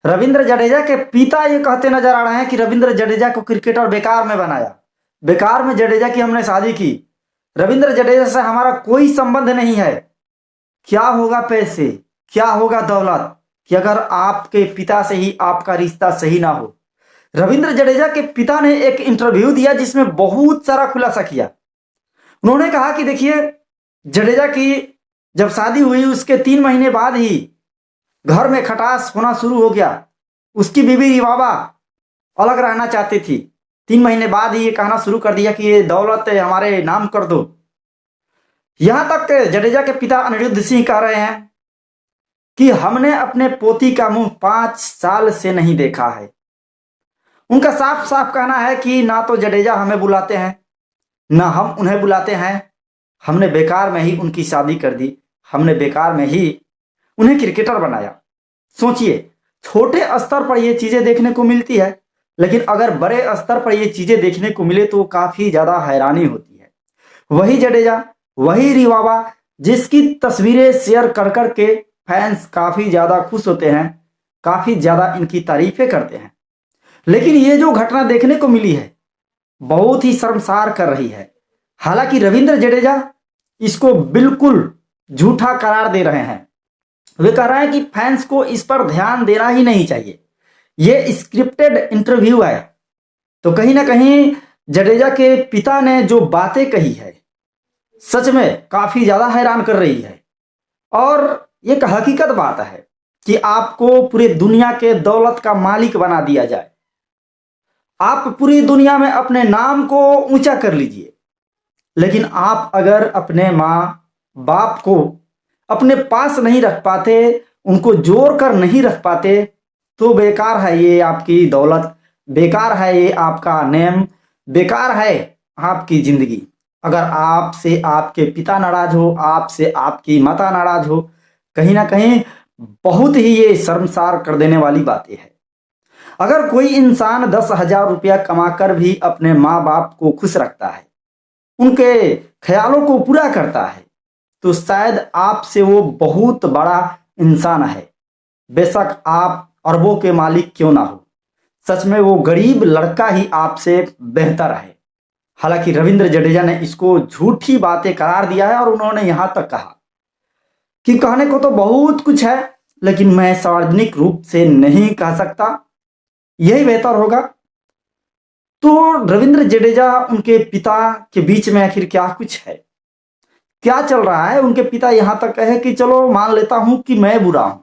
रविंद्र जडेजा के पिता ये कहते नजर आ रहे हैं कि रविंद्र जडेजा को क्रिकेटर बेकार में बनाया, बेकार में जडेजा की हमने शादी की, रविंद्र जडेजा से हमारा कोई संबंध नहीं है। क्या होगा पैसे, क्या होगा दौलत कि अगर आपके पिता से ही आपका रिश्ता सही ना हो। रविंद्र जडेजा के पिता ने एक इंटरव्यू दिया जिसमें बहुत सारा खुलासा किया। उन्होंने कहा कि देखिए, जडेजा की जब शादी हुई उसके 3 महीने बाद ही घर में खटास होना शुरू हो गया। उसकी बीवी रिवाबा अलग रहना चाहती थी। 3 महीने बाद ही ये कहना शुरू कर दिया कि ये दौलत हमारे नाम कर दो। यहां तक जडेजा के पिता अनिरुद्ध सिंह कह रहे हैं कि हमने अपने पोती का मुंह 5 साल से नहीं देखा है। उनका साफ साफ कहना है कि ना तो जडेजा हमें बुलाते हैं, ना हम उन्हें बुलाते हैं। हमने बेकार में ही उनकी शादी कर दी, हमने बेकार में ही उन्हें क्रिकेटर बनाया। सोचिए, छोटे स्तर पर ये चीजें देखने को मिलती है, लेकिन अगर बड़े स्तर पर ये चीजें देखने को मिले तो काफी ज्यादा हैरानी होती है। वही जडेजा, वही रिवाबा जिसकी तस्वीरें शेयर कर करके फैंस काफी ज्यादा खुश होते हैं, काफी ज्यादा इनकी तारीफें करते हैं। लेकिन ये जो घटना देखने को मिली है बहुत ही शर्मसार कर रही है। हालांकि रविंद्र जडेजा इसको बिल्कुल झूठा करार दे रहे हैं। वे कह रहे हैं कि फैंस को इस पर ध्यान देना ही नहीं चाहिए, ये स्क्रिप्टेड इंटरव्यू है। तो कहीं ना कहीं जडेजा के पिता ने जो बातें कही है सच में काफी ज्यादा हैरान कर रही है। और एक हकीकत बात है कि आपको पूरी दुनिया के दौलत का मालिक बना दिया जाए, आप पूरी दुनिया में अपने नाम को ऊंचा कर लीजिए, लेकिन आप अगर अपने माँ बाप को अपने पास नहीं रख पाते, उनको जोड़ कर नहीं रख पाते, तो बेकार है ये आपकी दौलत, बेकार है ये आपका नेम, बेकार है आपकी जिंदगी। अगर आपसे आपके पिता नाराज हो, आपसे आपकी माता नाराज हो, कहीं ना कहीं बहुत ही ये शर्मसार कर देने वाली बातें हैं। अगर कोई इंसान 10,000 रुपया कमाकर भी अपने माँ बाप को खुश रखता है, उनके ख्यालों को पूरा करता है, तो शायद आपसे वो बहुत बड़ा इंसान है। बेशक आप अरबों के मालिक क्यों ना हो, सच में वो गरीब लड़का ही आपसे बेहतर है। हालांकि रविंद्र जडेजा ने इसको झूठी बातें करार दिया है और उन्होंने यहां तक कहा कि कहने को तो बहुत कुछ है, लेकिन मैं सार्वजनिक रूप से नहीं कह सकता, यही बेहतर होगा। तो रविंद्र जडेजा उनके पिता के बीच में आखिर क्या कुछ है, क्या चल रहा है? उनके पिता यहां तक कहे कि चलो मान लेता हूं कि मैं बुरा हूं,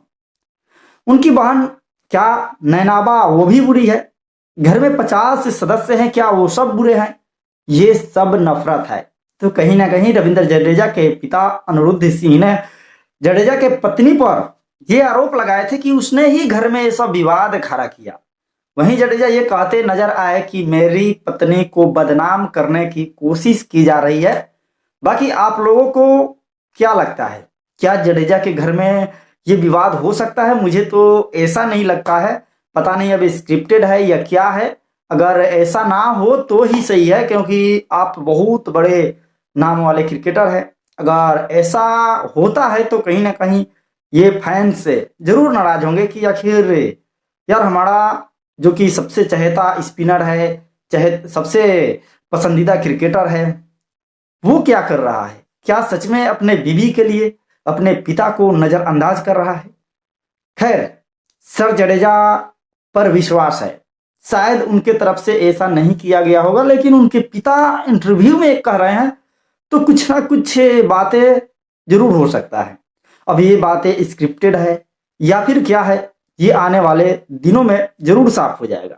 उनकी बहन क्या नैनाबा वो भी बुरी है, घर में 50 सदस्य हैं, क्या वो सब बुरे हैं? ये सब नफरत है। तो कहीं ना कहीं रविंद्र जडेजा के पिता अनिरुद्ध सिंह ने जडेजा के पत्नी पर यह आरोप लगाए थे कि उसने ही घर में ये सब विवाद खड़ा किया। वहीं जडेजा ये कहते नजर आए कि मेरी पत्नी को बदनाम करने की कोशिश की जा रही है। बाकी आप लोगों को क्या लगता है, क्या जडेजा के घर में ये विवाद हो सकता है? मुझे तो ऐसा नहीं लगता है, पता नहीं अब स्क्रिप्टेड है या क्या है। अगर ऐसा ना हो तो ही सही है, क्योंकि आप बहुत बड़े नाम वाले क्रिकेटर हैं। अगर ऐसा होता है तो कहीं ना कहीं ये फैंस जरूर नाराज होंगे कि आखिर यार हमारा जो कि सबसे चहेता स्पिनर है, चाहे सबसे पसंदीदा क्रिकेटर है, वो क्या कर रहा है? क्या सच में अपने बीवी के लिए अपने पिता को नजरअंदाज कर रहा है? खैर, सर जडेजा पर विश्वास है, शायद उनके तरफ से ऐसा नहीं किया गया होगा, लेकिन उनके पिता इंटरव्यू में कह रहे हैं तो कुछ ना कुछ बातें जरूर हो सकता है। अब ये बातें स्क्रिप्टेड है या फिर क्या है, ये आने वाले दिनों में जरूर साफ हो जाएगा।